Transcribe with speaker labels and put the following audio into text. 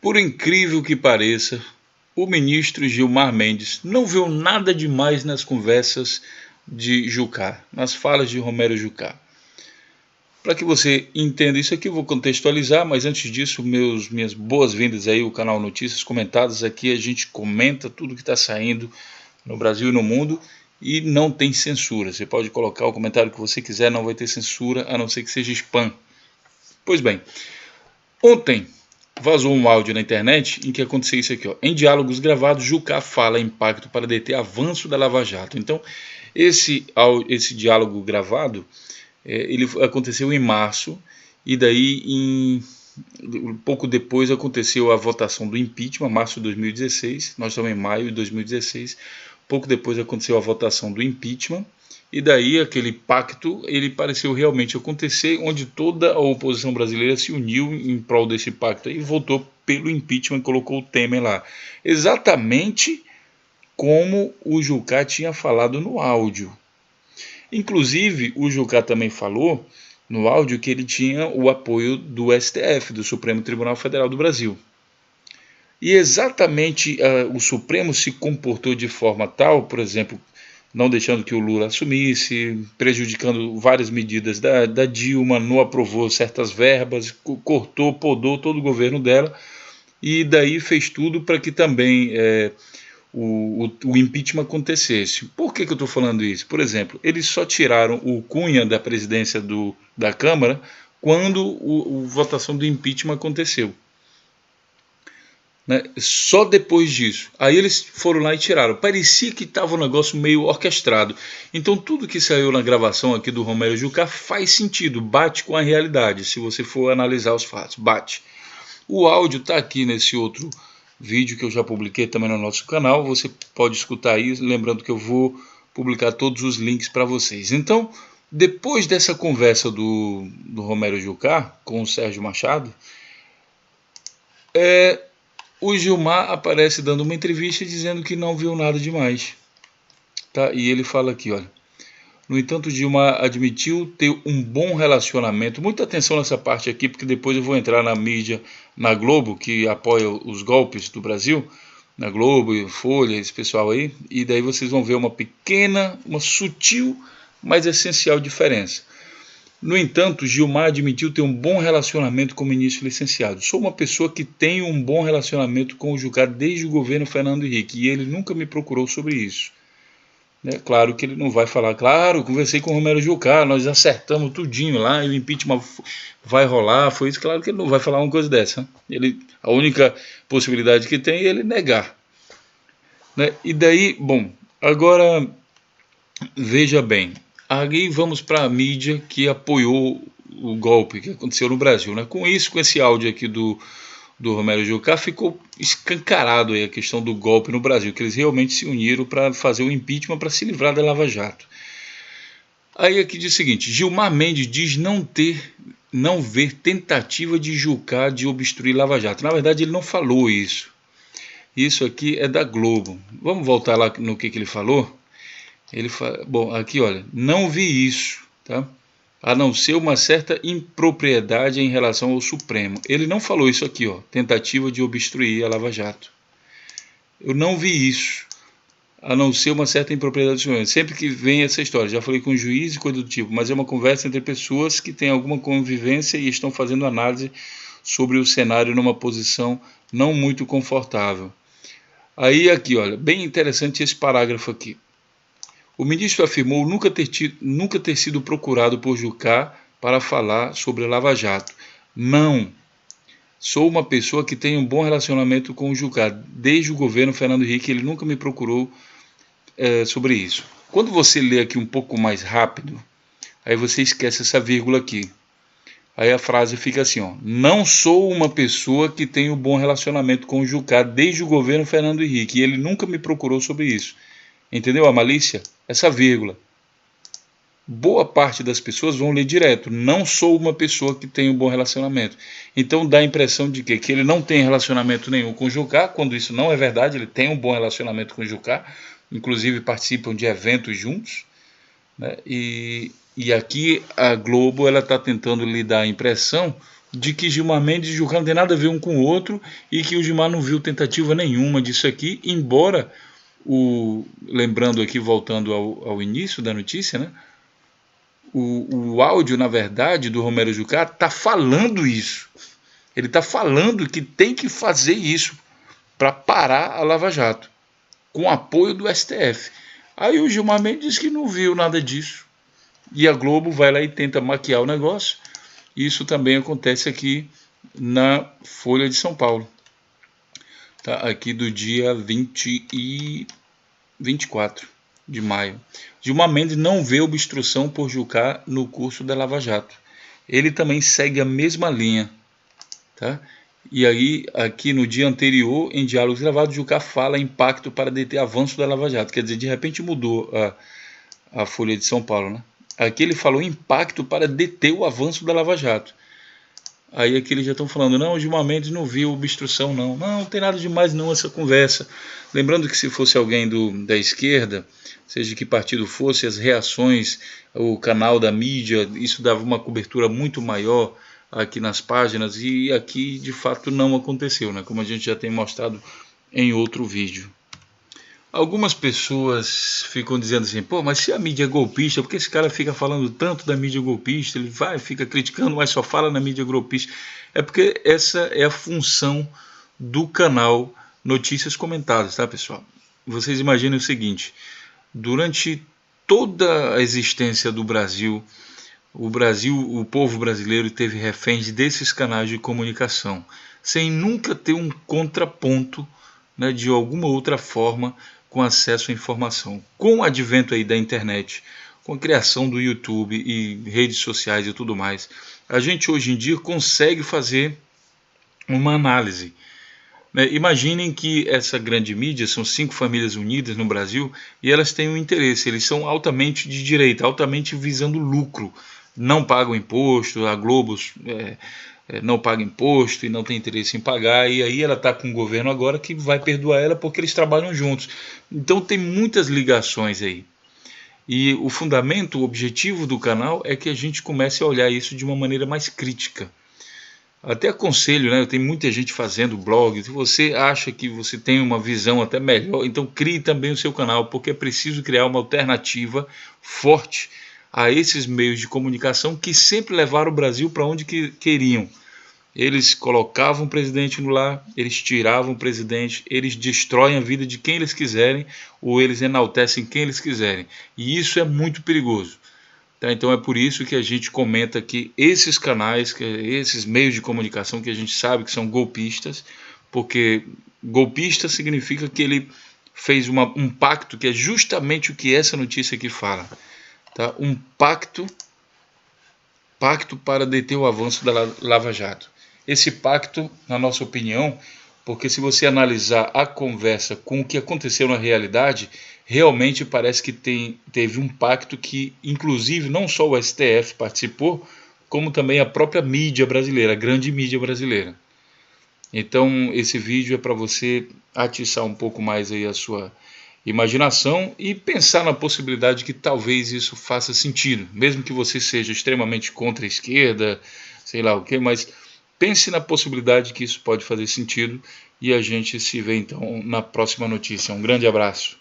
Speaker 1: Por incrível que pareça, o ministro Gilmar Mendes não viu nada demais nas conversas de Jucá, nas falas de Romero Jucá. Para que você entenda isso aqui, eu vou contextualizar, mas antes disso, minhas boas-vindas aí ao canal Notícias Comentadas. Aqui a gente comenta tudo que está saindo no Brasil e no mundo e não tem censura. Você pode colocar o comentário que você quiser, não vai ter censura, a não ser que seja spam. Pois bem, ontem vazou um áudio na internet em que aconteceu isso aqui, ó. Em diálogos gravados, Jucá fala em pacto para deter avanço da Lava Jato. Então, esse diálogo gravado, ele aconteceu em março, e daí pouco depois aconteceu a votação do impeachment, março de 2016, nós estamos em maio de 2016, pouco depois aconteceu a votação do impeachment, e daí aquele pacto ele pareceu realmente acontecer, onde toda a oposição brasileira se uniu em prol desse pacto e votou pelo impeachment e colocou o Temer lá. Exatamente como o Jucá tinha falado no áudio. Inclusive, o Jucá também falou no áudio que ele tinha o apoio do STF, do Supremo Tribunal Federal do Brasil. E exatamente o Supremo se comportou de forma tal, por exemplo, não deixando que o Lula assumisse, prejudicando várias medidas da Dilma, não aprovou certas verbas, cortou, podou todo o governo dela, e daí fez tudo para que também o impeachment acontecesse. Por que eu estou falando isso? Por exemplo, eles só tiraram o Cunha da presidência da Câmara quando a votação do impeachment aconteceu. Né? Só depois disso. Aí eles foram lá e tiraram. Parecia que estava um negócio meio orquestrado. Então tudo que saiu na gravação aqui do Romero Jucá faz sentido, bate com a realidade, se você for analisar os fatos, bate. O áudio está aqui nesse outro vídeo que eu já publiquei também no nosso canal, você pode escutar aí, lembrando que eu vou publicar todos os links para vocês. Então, depois dessa conversa do Romero Jucá com o Sérgio Machado, o Gilmar aparece dando uma entrevista dizendo que não viu nada demais. Tá? E ele fala aqui, olha. No entanto, Gilmar admitiu ter um bom relacionamento. Muita atenção nessa parte aqui, porque depois eu vou entrar na mídia, na Globo, que apoia os golpes do Brasil, na Globo, Folha, esse pessoal aí, e daí vocês vão ver uma pequena, uma sutil, mas essencial diferença. No entanto, Gilmar admitiu ter um bom relacionamento com o ministro licenciado. Sou uma pessoa que tem um bom relacionamento com o Jucá desde o governo Fernando Henrique, e ele nunca me procurou sobre isso. Claro que ele não vai falar, claro, conversei com o Romero Jucá, nós acertamos tudinho lá e o impeachment vai rolar, foi isso, claro que ele não vai falar uma coisa dessa. A única possibilidade que tem é ele negar. Né? E daí, bom, agora veja bem, aí vamos para a mídia que apoiou o golpe que aconteceu no Brasil. Né? Com isso, com esse áudio aqui do Romero Jucá, ficou escancarado aí a questão do golpe no Brasil, que eles realmente se uniram para fazer o impeachment para se livrar da Lava Jato. Aí aqui diz o seguinte, Gilmar Mendes diz não ver tentativa de Jucá de obstruir Lava Jato. Na verdade, ele não falou isso. Isso aqui é da Globo. Vamos voltar lá no que ele falou? Bom, aqui olha, não vi isso, tá? A não ser uma certa impropriedade em relação ao Supremo. Ele não falou isso aqui, ó, tentativa de obstruir a Lava Jato. Eu não vi isso, a não ser uma certa impropriedade do Supremo. Sempre que vem essa história, já falei com o juiz e coisa do tipo, mas é uma conversa entre pessoas que têm alguma convivência e estão fazendo análise sobre o cenário numa posição não muito confortável. Aí aqui, olha, bem interessante esse parágrafo aqui. O ministro afirmou nunca ter sido procurado por Jucá para falar sobre a Lava Jato. Não. Sou uma pessoa que tem um bom relacionamento com o Jucá. Desde o governo Fernando Henrique, ele nunca me procurou sobre isso. Quando você lê aqui um pouco mais rápido, aí você esquece essa vírgula aqui. Aí a frase fica assim, ó. Não sou uma pessoa que tem um bom relacionamento com o Jucá desde o governo Fernando Henrique. E ele nunca me procurou sobre isso. Entendeu a malícia? Essa vírgula. Boa parte das pessoas vão ler direto. Não sou uma pessoa que tem um bom relacionamento. Então dá a impressão de que ele não tem relacionamento nenhum com o Jucá, quando isso não é verdade, ele tem um bom relacionamento com o Jucá, inclusive participam de eventos juntos. Né? E aqui a Globo está tentando lhe dar a impressão de que Gilmar Mendes e Jucá não tem nada a ver um com o outro e que o Gilmar não viu tentativa nenhuma disso aqui, embora, lembrando aqui, voltando ao início da notícia, né? O áudio, na verdade, do Romero Jucá está falando isso. Ele está falando que tem que fazer isso para parar a Lava Jato, com apoio do STF. Aí o Gilmar Mendes diz que não viu nada disso. E a Globo vai lá e tenta maquiar o negócio. Isso também acontece aqui na Folha de São Paulo. Tá? Aqui do dia 24 de maio. Gilmar Mendes não vê obstrução por Jucá no curso da Lava Jato. Ele também segue a mesma linha. Tá? E aí, aqui no dia anterior, em diálogos gravados, Jucá fala em pacto para deter avanço da Lava Jato. Quer dizer, de repente mudou a Folha de São Paulo, né? Aqui ele falou em pacto para deter o avanço da Lava Jato. Aí aqui eles já estão falando, não, o Gilmar Mendes não viu obstrução, não. Não tem nada demais não essa conversa. Lembrando que se fosse alguém da esquerda, seja que partido fosse, as reações, o canal da mídia, isso dava uma cobertura muito maior aqui nas páginas, e aqui de fato não aconteceu, né? Como a gente já tem mostrado em outro vídeo. Algumas pessoas ficam dizendo assim, pô, mas se a mídia é golpista, por que esse cara fica falando tanto da mídia golpista? Ele fica criticando, mas só fala na mídia golpista. É porque essa é a função do canal Notícias Comentadas, tá, pessoal? Vocês imaginem o seguinte, durante toda a existência do Brasil, o povo brasileiro teve reféns desses canais de comunicação, sem nunca ter um contraponto, né, de alguma outra forma, com acesso à informação. Com o advento aí da internet, com a criação do YouTube e redes sociais e tudo mais, a gente hoje em dia consegue fazer uma análise. Imaginem que essa grande mídia, são 5 famílias unidas no Brasil, e elas têm um interesse, eles são altamente de direita, altamente visando lucro, não pagam imposto, a Globo não paga imposto e não tem interesse em pagar, e aí ela está com o governo agora que vai perdoar ela porque eles trabalham juntos. Então tem muitas ligações aí. E o fundamento, o objetivo do canal é que a gente comece a olhar isso de uma maneira mais crítica. Até aconselho, né? Tem muita gente fazendo blog. Se você acha que você tem uma visão até melhor, então crie também o seu canal, porque é preciso criar uma alternativa forte a esses meios de comunicação que sempre levaram o Brasil para onde queriam. Eles colocavam o presidente no lar, eles tiravam o presidente, eles destroem a vida de quem eles quiserem ou eles enaltecem quem eles quiserem. E isso é muito perigoso. Tá? Então é por isso que a gente comenta que esses canais, esses meios de comunicação que a gente sabe que são golpistas, porque golpista significa que ele fez um pacto, que é justamente o que essa notícia aqui fala. Tá? Um pacto para deter o avanço da Lava Jato. Esse pacto, na nossa opinião, porque se você analisar a conversa com o que aconteceu na realidade, realmente parece que teve um pacto que, inclusive, não só o STF participou, como também a própria mídia brasileira, a grande mídia brasileira. Então, esse vídeo é para você atiçar um pouco mais aí a sua imaginação e pensar na possibilidade que talvez isso faça sentido, mesmo que você seja extremamente contra a esquerda, sei lá o que, mas pense na possibilidade que isso pode fazer sentido e a gente se vê então na próxima notícia. Um grande abraço.